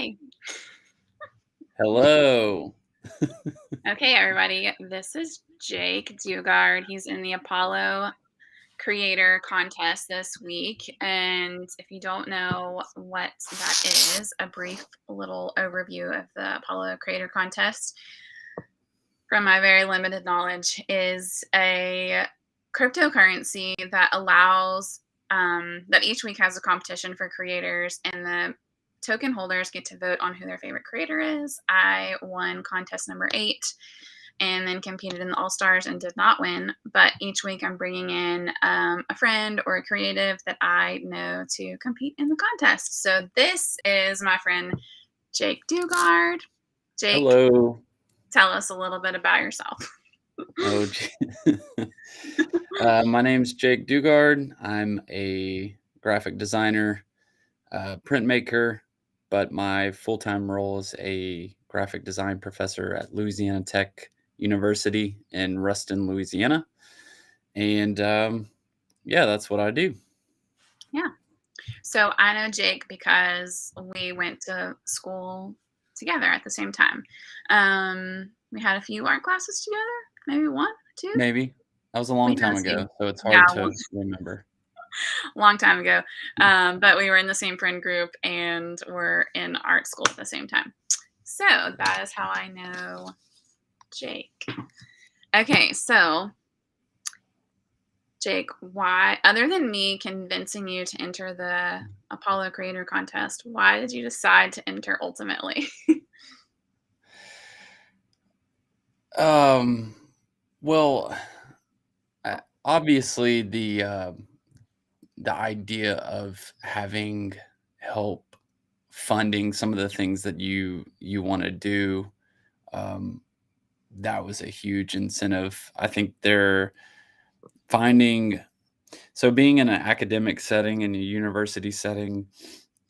Hi. Hello. Okay, everybody. This is Jake Dugard. He's in the Apollo Creator Contest this week. And if you don't know what that is, a brief little overview of the Apollo Creator Contest, from my very limited knowledge, is a cryptocurrency that allows that each week has a competition for creators, and the token holders get to vote on who their favorite creator is. I won contest number 8 and then competed in the All Stars and did not win. But each week I'm bringing in a friend or a creative that I know to compete in the contest. So this is my friend Jake Dugard. Jake, Hello. tell us a little bit about yourself. Oh, my name's Jake Dugard. I'm a graphic designer, printmaker, but my full-time role is a graphic design professor at Louisiana Tech University in Ruston, Louisiana. And yeah, that's what I do. Yeah. So I know Jake because we went to school together at the same time. We had a few art classes together, maybe one, two. Maybe. That was a We long had time the ago, same, so it's yeah, hard to remember. long time ago. But we were in the same friend group and we're in art school at the same time. So that is how I know Jake. Okay, so Jake, why, other than me convincing you to enter the Apollo Creator Contest, why did you decide to enter ultimately? Well, obviously the idea of having help funding some of the things that you want to do, um, that was a huge incentive. I think they're finding so being in an academic setting, in a university setting,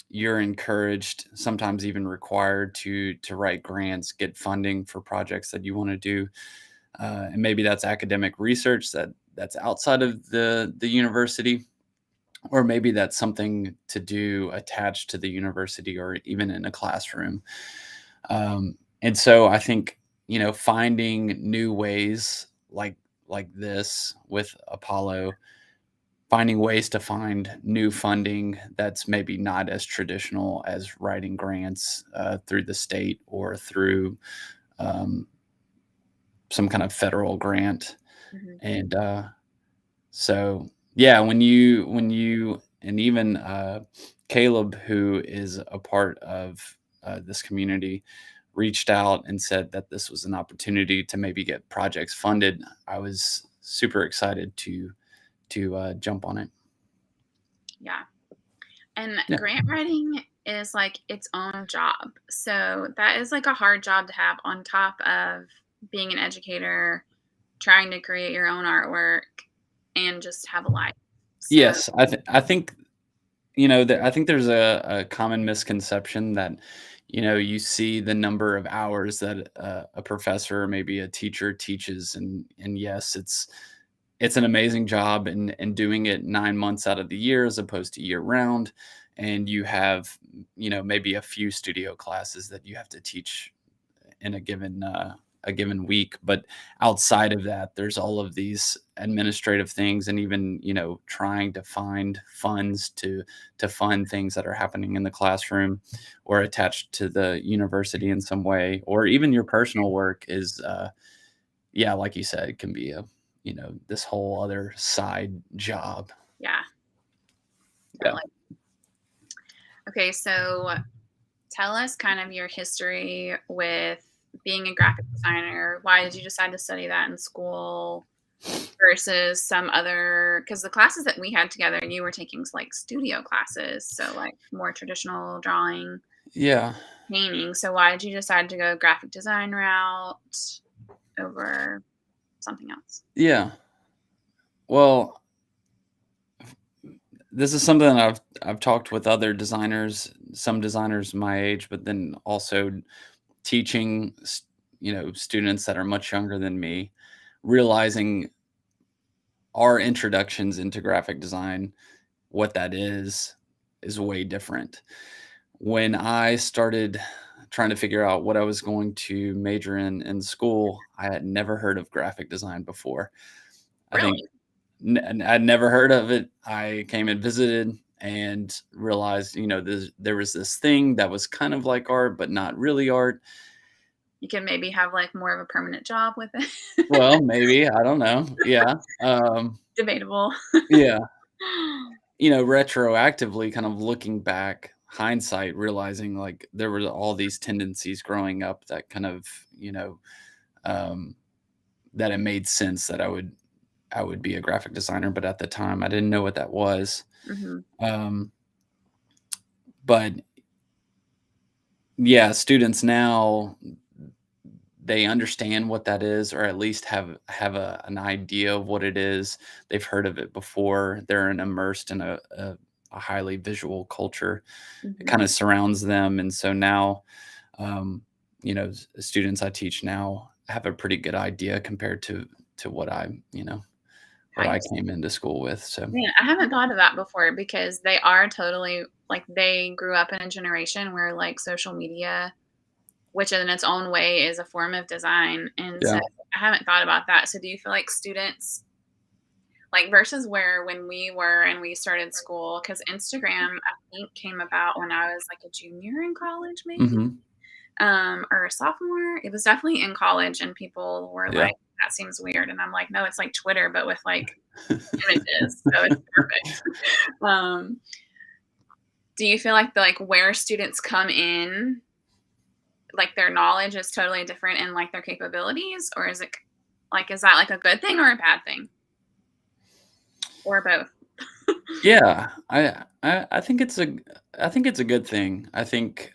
you're encouraged, sometimes even required to write grants, get funding for projects that you want to do. And maybe that's academic research that's outside of the university, or maybe that's something to do attached to the university or even in a classroom. And so I think, finding new ways like this with Apollo, finding ways to find new funding that's maybe not as traditional as writing grants through the state or through um, some kind of federal grant. Mhm. And so, yeah, when you and even Caleb, who is a part of this community, reached out and said that this was an opportunity to maybe get projects funded, I was super excited to jump on it. Yeah. And Yeah. grant writing is like its own job. So that is like a hard job to have on top of being an educator, trying to create your own artwork, and just have a life. So, Yes, I think that I think there's a common misconception that you see the number of hours that a professor or maybe a teacher teaches, and yes, it's an amazing job, and doing it 9 months out of the year as opposed to year round, and you have maybe a few studio classes that you have to teach in a given week. But outside of that, there's all of these administrative things, and even trying to find funds to fund things that are happening in the classroom or attached to the university in some way, or even your personal work is yeah, like you said, it can be a this whole other side job. yeah, Yeah. totally. Okay, so tell us kind of your history with being a graphic designer. Why did you decide to study that in school versus some other? Because the classes that we had together, you were taking like studio classes, so like more traditional drawing, Yeah. painting. So why did you decide to go graphic design route over something else? Yeah. Well, this is something that I've talked with other designers, some designers my age, but then also teaching, students that are much younger than me, realizing our introductions into graphic design, what that is way different. when I started trying to figure out what I was going to major in school, I had never heard of graphic design before. I think Really? I'd never heard of it. I came and visited and realized, there was this thing that was kind of like art, but not really art. You can maybe have, like, more of a permanent job with it. Well, maybe, I don't know. Yeah. Debatable. Yeah. Retroactively kind of looking back, hindsight, realizing like there were all these tendencies growing up that kind of, um, that it made sense that I would be a graphic designer, but at the time I didn't know what that was. Mhm, Um, but yeah, students now, they understand what that is, or at least have an idea of what it is. They've heard of it before. They're immersed in a highly visual culture. It mhm. kind of surrounds them, and so now, um, students I teach now have a pretty good idea compared to what I Nice. came into school with. So Man, I haven't thought of that before because they are totally like, they grew up in a generation where, like, social media, which in its own way is a form of design, and so yeah. I haven't thought about that. So do you feel like students like, versus where when we were and we started school, because Instagram, I think, came about when I was, like, a junior in college maybe, Hmm. or a sophomore. It was definitely in college, and people were Yeah. like, "That seems weird," and I'm like, "No, it's like Twitter, but with, like, images, so it's perfect." Um, do you feel like where students come in, like, their knowledge is totally different and, like, their capabilities, or is it is that, like, a good thing or a bad thing? Or both? Yeah, I think it's a good thing. I think,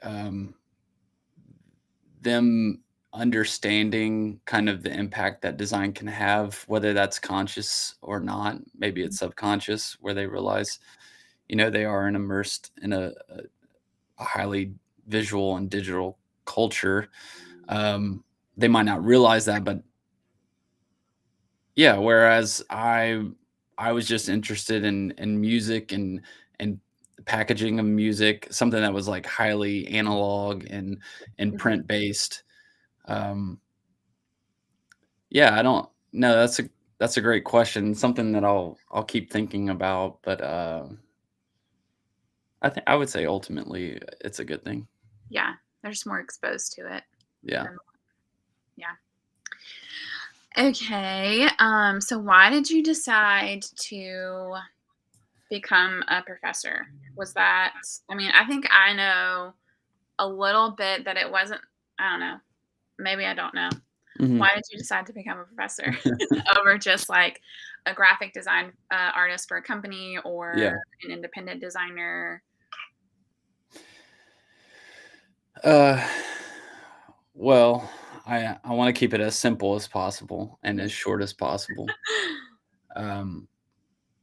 them understanding kind of the impact that design can have, whether that's conscious or not, maybe it's subconscious, where they realize, they are immersed in a highly visual and digital culture. Um, they might not realize that, but yeah, whereas I was just interested in music and packaging of music, something that was like highly analog and Mhm. print based. Um, yeah, I don't no, that's a great question. Something that I'll keep thinking about, but I would say ultimately it's a good thing. Yeah, they're just more exposed to it. Yeah. Than yeah. Okay, so why did you decide to become a professor? Was that I mean, I think I know a little bit that it wasn't I don't know, maybe I don't know. Mhm. Why did you decide to become a professor over just, like, a graphic design, artist for a company or Yeah. an independent designer? Uh, well, I wanna keep it as simple as possible and as short as possible. Um,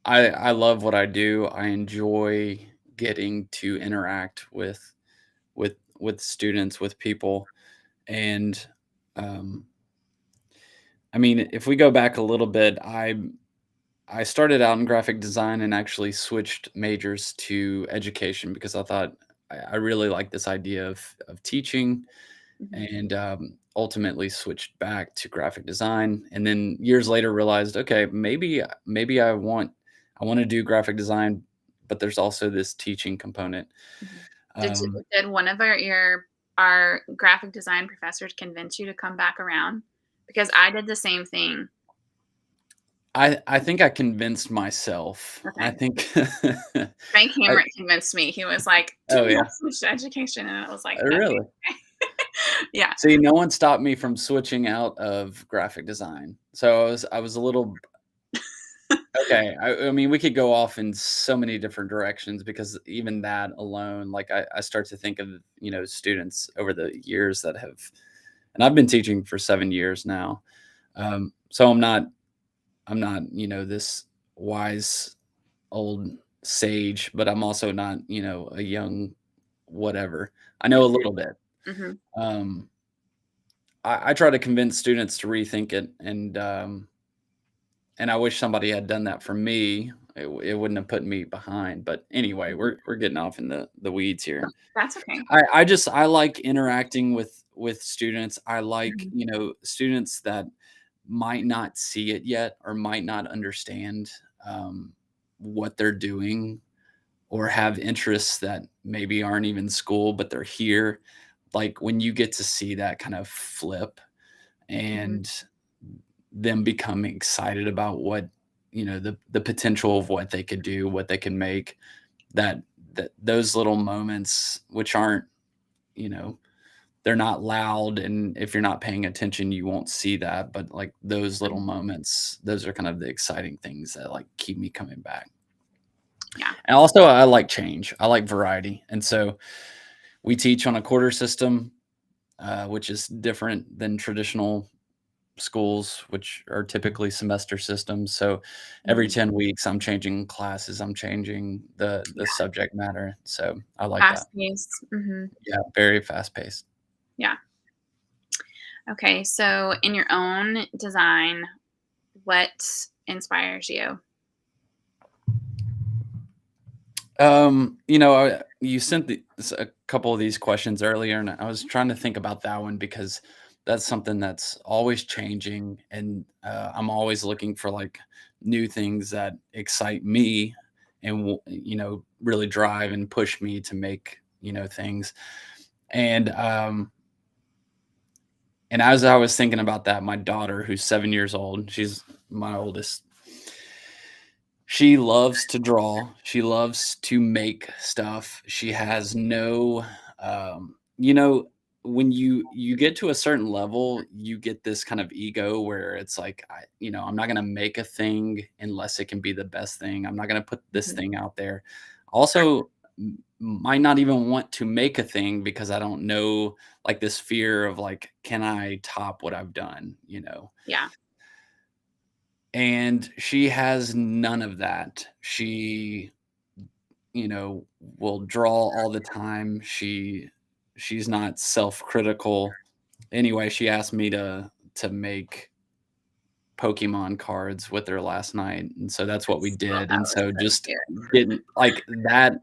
I love what I do. I enjoy getting to interact with students, with people, and, um, I mean, if we go back a little bit, I started out in graphic design and actually switched majors to education because I thought I really like this idea of teaching, Mhm, and ultimately switched back to graphic design. And then years later realized, okay, maybe I want to do graphic design, but there's also this teaching component. mhm. Um, Did one of our graphic design professors convince you to come back around? Because I did the same thing. I think I convinced myself. I Okay. think Frank I, Hamrick convinced me. He was like, "Do oh yeah, not switch to education," and I was like, really. "Okay." Yeah. See, no one stopped me from switching out of graphic design. So I was a little okay. I mean, we could go off in so many different directions because even that alone, like I start to think of, students over the years that have, and I've been teaching for 7 years now. So I'm not, this wise old sage, but I'm also not, a young whatever. I know a little bit. Mhm. Um, I try to convince students to rethink it, and I wish somebody had done that for me. it wouldn't have put me behind. But anyway, Mhm. we're getting off in the weeds here. That's okay. I like interacting with students. I like, Mhm. students that might not see it yet or might not understand what they're doing or have interests that maybe aren't even school, but they're here. Like when you get to see that kind of flip Mhm. and them becoming excited about what, the potential of what they could do, what they can make, that those little moments, which aren't, you know, they're not loud, and if you're not paying attention, you won't see that, but, like, those little Mhm. moments, those are kind of the exciting things that, like, keep me coming back. Yeah. And also, I like change. I like variety, and so we teach on a quarter system, which is different than traditional schools, which are typically semester systems. So every Mhm. 10 weeks, I'm changing classes, I'm changing the Yeah. subject matter. So I like that. Fast pace. Mhm. Yeah, very fast paced. Yeah. Okay, so in your own design, what inspires you? You sent a couple of these questions earlier, and I was trying to think about that one because that's something that's always changing, and I'm always looking for like new things that excite me and really drive and push me to make things. And as I was thinking about that, my daughter, who's 7 years old, she's my oldest, she loves to draw. She loves to make stuff. She has no, um, you know, when you get to a certain level, you get this kind of ego where it's like, I'm not gonna make a thing unless it can be the best thing. I'm not gonna put this Mhm. thing out there. Also, might not even want to make a thing because I don't know, like this fear of like, can I top what I've done? Yeah. And she has none of that. She, will draw all the time. She's not self-critical. Anyway, she asked me to make Pokemon cards with her last night, and so that's what we Oh, did. that And was so so just cute. getting like that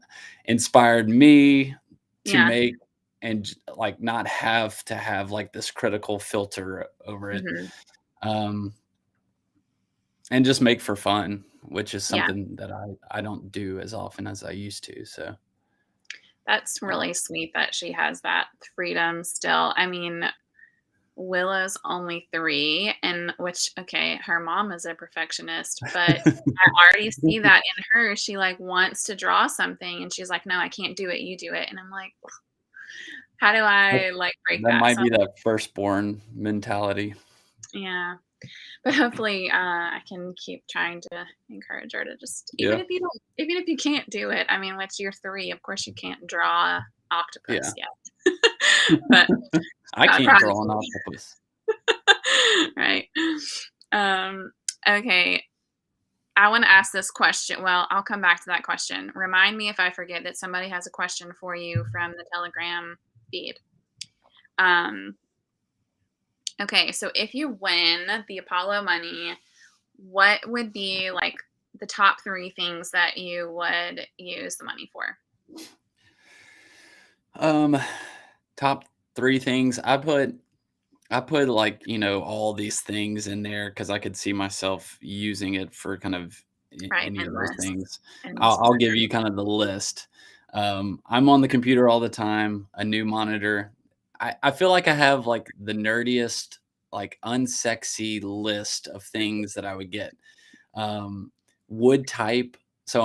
inspired me to Yeah. make and like not have to have like this critical filter over it. Mhm. Um And just make for fun, which is Yeah. something that I don't do as often as I used to, so, That's uh really sweet that she has that freedom still. I mean, Willow's only 3, and which okay, her mom is a perfectionist, but I already see that in her. She, like, wants to draw something, and she's like, "No, I can't do it, you do it." And I'm like, "How do That I, like, break that that?" might So be that firstborn mentality. yeah. But hopefully, I can keep trying to encourage her to just Yeah, even if you can't do it, I mean, which you're 3, of course you can't draw octopus yeah. yet. But I God can't promise draw an you. octopus. Right. Um, okay, I wanna ask this question well, I'll come back to that question. Remind me if I forget that somebody has a question for you from the Telegram feed. Um, okay, so if you win the Apollo money, what would be, like, the top 3 things that you would use the money for? Um, Top 3 things, I put, like, all these things in there because I could see myself using it for kind of Right, any of those endless, things. endless I'll give wonder. you kind of the list. I'm on the computer all the time, a new monitor. I feel like I have, like, the nerdiest, like, unsexy list of things that I would get. Um, Wood type, so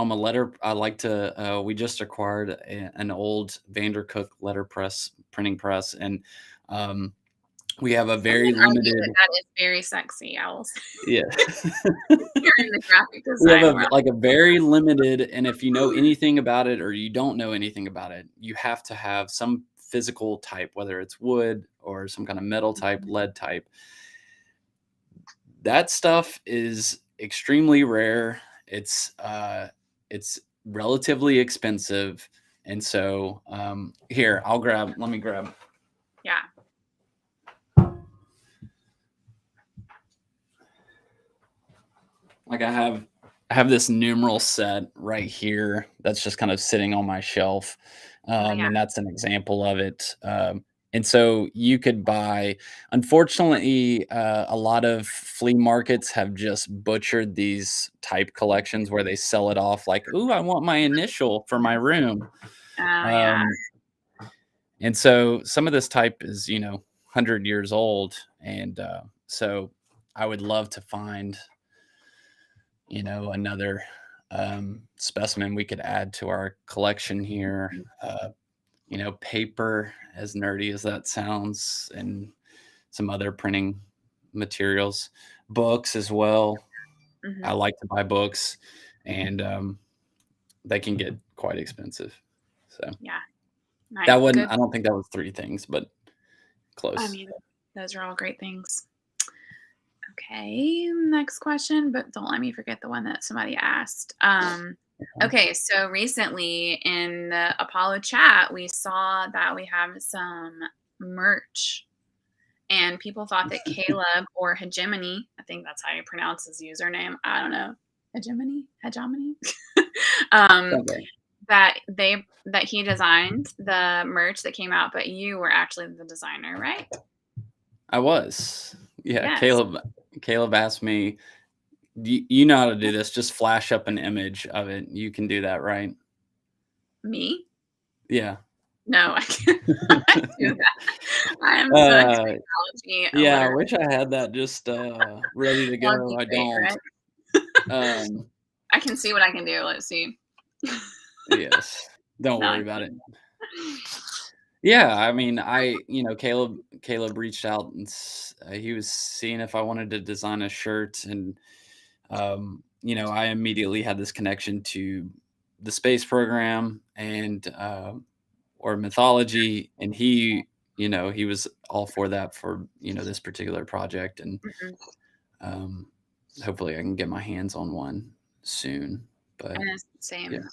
I like to, we just acquired an old Vandercook letterpress printing press, and, um we have a Some very would argue limited. that that is very sexy, I will say. Yeah. You're in the graphic We have design world. a very limited, and if you know anything about it or you don't know anything about it, you have to have some physical type, whether it's wood or some kind of metal type, Mhm. lead type. That stuff is extremely rare. It's relatively expensive, and so, here, let me grab, Yeah. like, I have I have this numeral set right here that's just kind of sitting on my shelf, Oh, yeah. and that's an example of it. And so you could buy. Unfortunately, a lot of flea markets have just butchered these type collections where they sell it off like, "Ooh, I want my initial for my room." Oh, yeah. Um, and so some of this type is, 100 years old, and so I would love to find another specimen we could add to our collection here. Paper, as nerdy as that sounds, and some other printing materials, books as well. I Mhm. like to buy books, and they can get quite expensive. So Yeah. that Nice. wasn't, Good. I don't think that was three things, but I close. mean, those are all great things. Okay, next question, but don't let me forget the one that somebody asked. Okay, so recently in the Apollo chat, we saw that we have some merch, and people thought that Caleb or Hegemony, I think that's how you pronounce his username. I don't know. Hegemony, um, Okay. that he designed the merch that came out, but you were actually the designer, right? I was. Yeah, Yes. Caleb asked me, you know how to do this, just flash up an image of it. You can do that, right? Me? Yeah. No, I can't do that. I am so Uh, technology yeah, I illiterate. wish I had that just, ready to Well, it'd go. be I great, don't. right? Um, I can see what I can do. Let's see. yes. Don't No, worry I about can't. it. Yeah, I mean, Caleb reached out and he was seeing if I wanted to design a shirt, and I immediately had this connection to the space program and or mythology, and he was all for that for this particular project, and Mhm. um, hopefully I can get my hands on one soon. But And it's the yeah, same.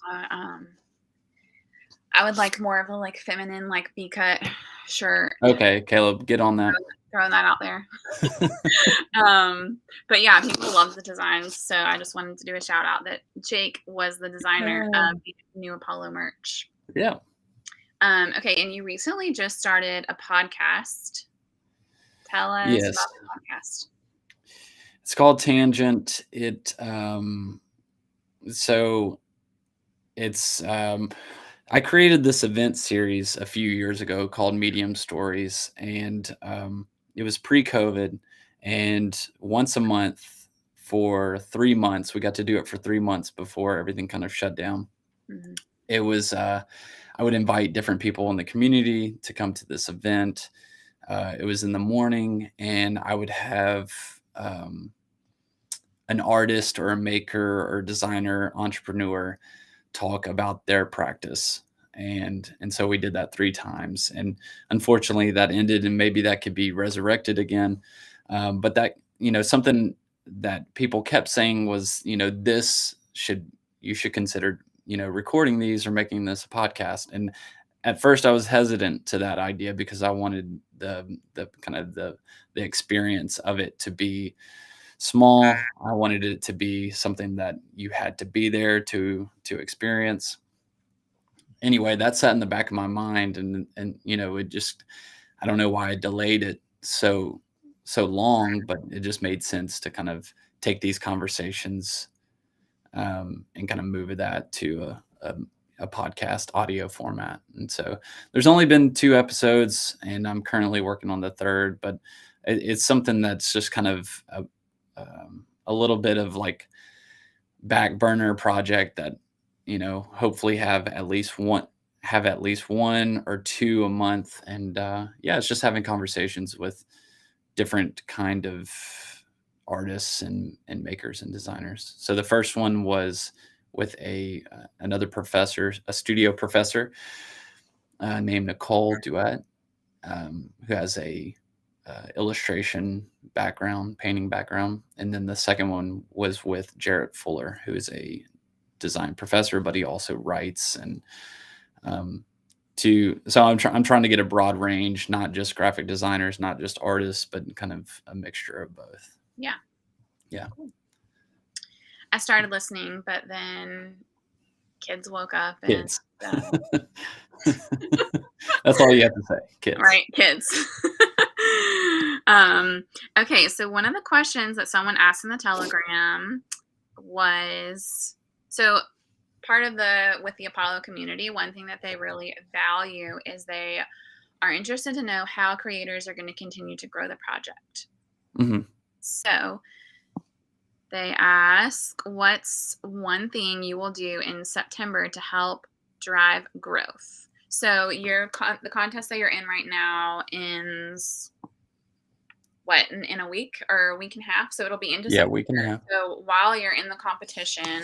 I would like more of a like feminine, like B cut shirt. okay, Caleb, get on that. Throwing that out there. Um, but yeah, people love the designs, so I just wanted to do a shout out that Jake was the designer of the new Apollo merch. Yeah. Okay, and you recently just started a podcast. Tell us Yes. about the podcast. It's called Tangent. So it's I created this event series a few years ago called Medium Stories, and it was pre-COVID, and once a month for 3 months, we got to do it for 3 months before everything kind of shut down. Mhm. It was I would invite different people in the community to come to this event. It was in the morning, and I would have an artist or a maker or designer, entrepreneur talk about their practice. And so we did that 3 times, and unfortunately that ended, and maybe that could be resurrected again. But that, something that people kept saying was, this should you should consider, recording these or making this a podcast. And at first I was hesitant to that idea because I wanted the kind of the experience of it to be small. I wanted it to be something that you had to be there to experience. Anyway, that sat in the back of my mind, and it just, I don't know why I delayed it so long, but it just made sense to kind of take these conversations and kind of move that to a podcast audio format. And so there's only been 2 episodes, and I'm currently working on the third, but it's something that's just kind of a little bit of like back burner project that hopefully have at least one or two a month. And yeah, it's just having conversations with different kind of artists and makers and designers. So the first one was with a another professor, a studio professor named Nicole Duet, who has a illustration background, painting background. And then the second one was with Jarrett Fuller, who is a design professor, but he also writes. And so I'm trying to get a broad range, not just graphic designers, not just artists, but kind of a mixture of both. Yeah. Yeah. Cool. I started listening, but then kids woke up and Kids. yeah. That's all you have to say, kids. Right, kids. um, okay, so one of the questions that someone asked in the Telegram was, so part of the with the Apollo community, one thing that they really value is they are interested to know how creators are going to continue to grow the project. Mhm. So they ask, what's one thing you will do in September to help drive growth? So the contest that you're in right now ends what in a week or a week and a half, so it'll be into Yeah, September. week and a half. So while you're in the competition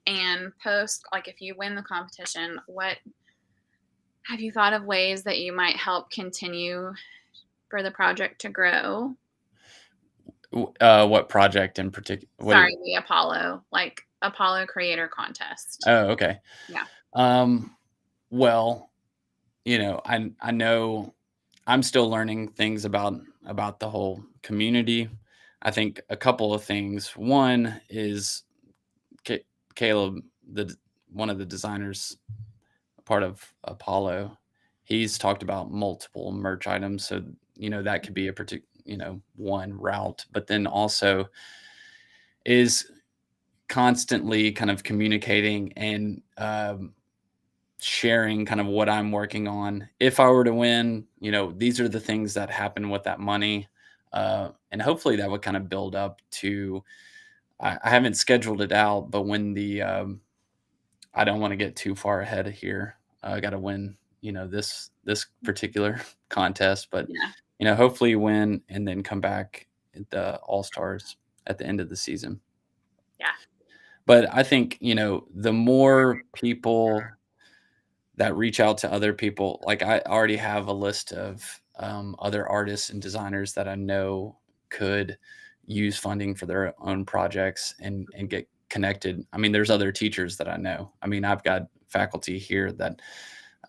and post, like if you win the competition, what have you thought of ways that you might help continue for the project to grow? What project in particular? What do you Sorry, the Apollo, like Apollo Creator Contest. Oh, okay. Yeah. Um, well, I know I'm still learning things about the whole community. I think a couple of things. One is Ca Caleb, one of the designers, part of Apollo, he's talked about multiple merch items, so, that could be a one route, but then also is constantly kind of communicating and, sharing kind of what I'm working on. If I were to win, these are the things that happen with that money, and hopefully that would kind of build up to I haven't scheduled it out, but when I don't wanna get too far ahead of here. I gotta win, this particular contest, but, Yeah. hopefully win and then come back at the All-Stars at the end of the season. Yeah. But I think, the more people that reach out to other people, like, I already have a list of, other artists and designers that I know could use funding for their own projects and get connected. I mean, there's other teachers that I know. I mean, I've got faculty here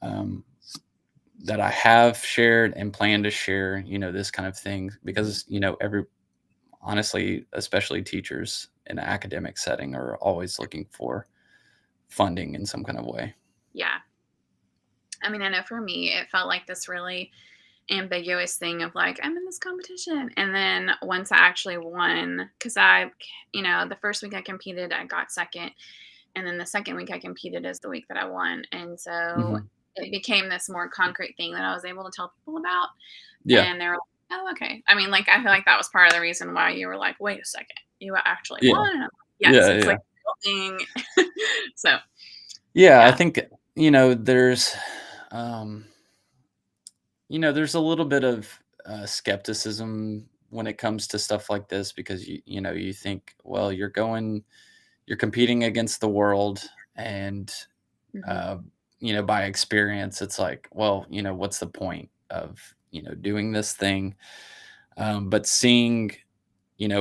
um, that I have shared and plan to share, this kind of thing because, honestly, especially teachers in an academic setting are always looking for funding in some kind of way. Yeah. I mean, I know for me, it felt like this really ambiguous thing of like, I'm in this competition. And then once I actually won, because the first week I competed, I got second. And then the second week I competed is the week that I won. And so Mhm. it became this more concrete thing that I was able to tell people about. Yeah. And they were like, oh, okay. I mean, like, I feel like that was part of the reason why you were like, wait a second, you actually Yeah. won? And I'm like, yes, Yeah, it's yeah. like a real thing. So, Yeah, I yeah. think, um, there's a little bit of, skepticism when it comes to stuff like this because you think, well, you're competing against the world and, Hmm. uh, by experience, it's like, well, what's the point of, doing this thing? But seeing,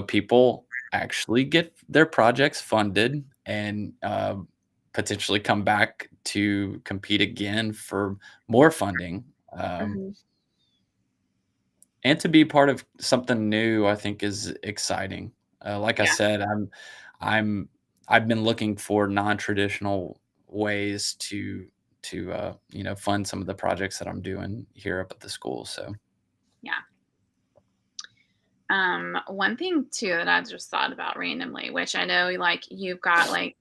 people actually get their projects funded and, potentially come back to compete again for more funding, um, Hmm. and to be part of something new, I think is exciting. Like I Yeah. said, I'm I've been looking for non-traditional ways to fund some of the projects that I'm doing here up at the school. So, Yeah. One thing too that I just thought about randomly, which I know like you've got like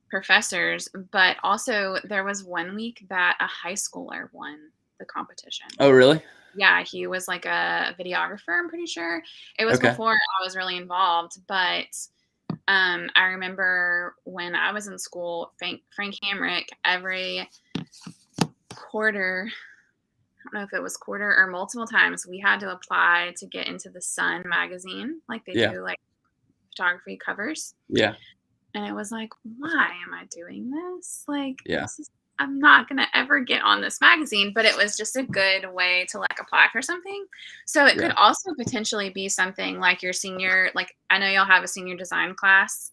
professors, but also there was one week that a high schooler won the competition. oh, really? Yeah, he was like a videographer, I'm pretty sure. It was Okay. before I was really involved, but I remember when I was in school, Frank Hamrick, every quarter, I don't know if it was quarter or multiple times, we had to apply to get into the Sun magazine, like they Yeah. do like photography covers. Yeah. And it was like, why am I doing this? Like, Yeah. this is, I'm not going to ever get on this magazine, but it was just a good way to like apply for something. So it could Yeah. also potentially be something like your senior, like, I know y'all have a senior design class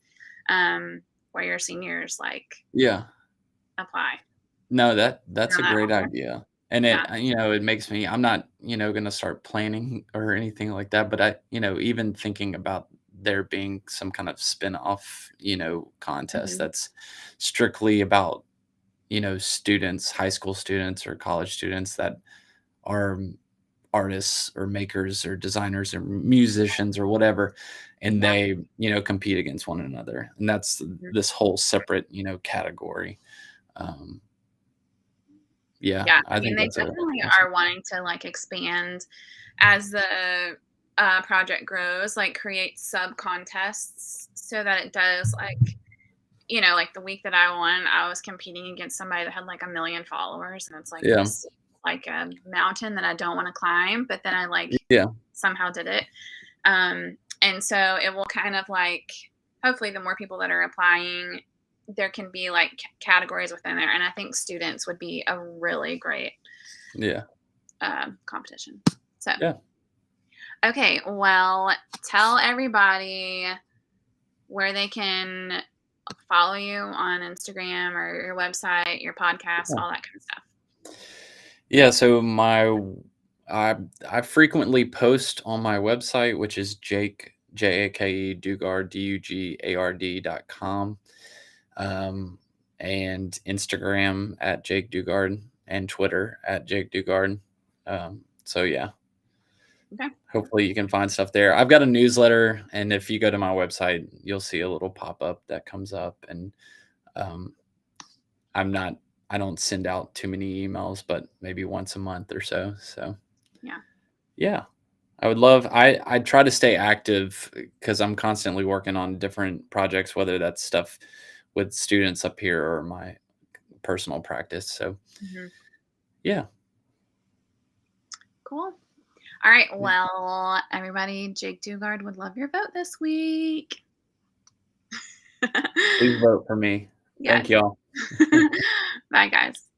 where your seniors like Yeah. apply. No, that's Done a that great before? idea. And Yeah. it makes I'm not, gonna start planning or anything like that, but even thinking about there being some kind of spin-off, contest Mhm. that's strictly about, students, high school students or college students that are artists or makers or designers or musicians or whatever, and Yeah. they, compete against one another. And that's Mhm. this whole separate, category. Um, yeah, Yeah, I I mean, think they that's a definitely awesome. are wanting to, like, expand as the, project grows, like, create sub-contests so that it does, like, like, the week that I won, I was competing against somebody that had, like, 1,000,000 followers, and it's like, Yeah, this like, a mountain that I don't wanna climb, but then I, like, yeah, somehow did it. And so it will kind of, like, hopefully, the more people that are applying, there can be, like, categories within there, and I think students would be a really great yeah, competition. So, yeah. okay, well, tell everybody where they can follow you on Instagram or your website, your podcast, Yeah. all that kind of stuff. Yeah, so I frequently post on my website, which is Jake Dugard Dugard.com, and Instagram at Jake Dugard and Twitter at Jake Dugard. So yeah, Okay. hopefully you can find stuff there. I've got a newsletter, and if you go to my website, you'll see a little pop up that comes up, and um, I'm not I don't send out too many emails, but maybe once a month or so. So Yeah. yeah, I try to stay active because I'm constantly working on different projects, whether that's stuff with students up here or my personal practice. So Mhm. yeah, Cool. All right. yeah. Well, everybody, Jake Dugard would love your vote this week. Please vote for me. Yes. Thank y'all. Bye, guys.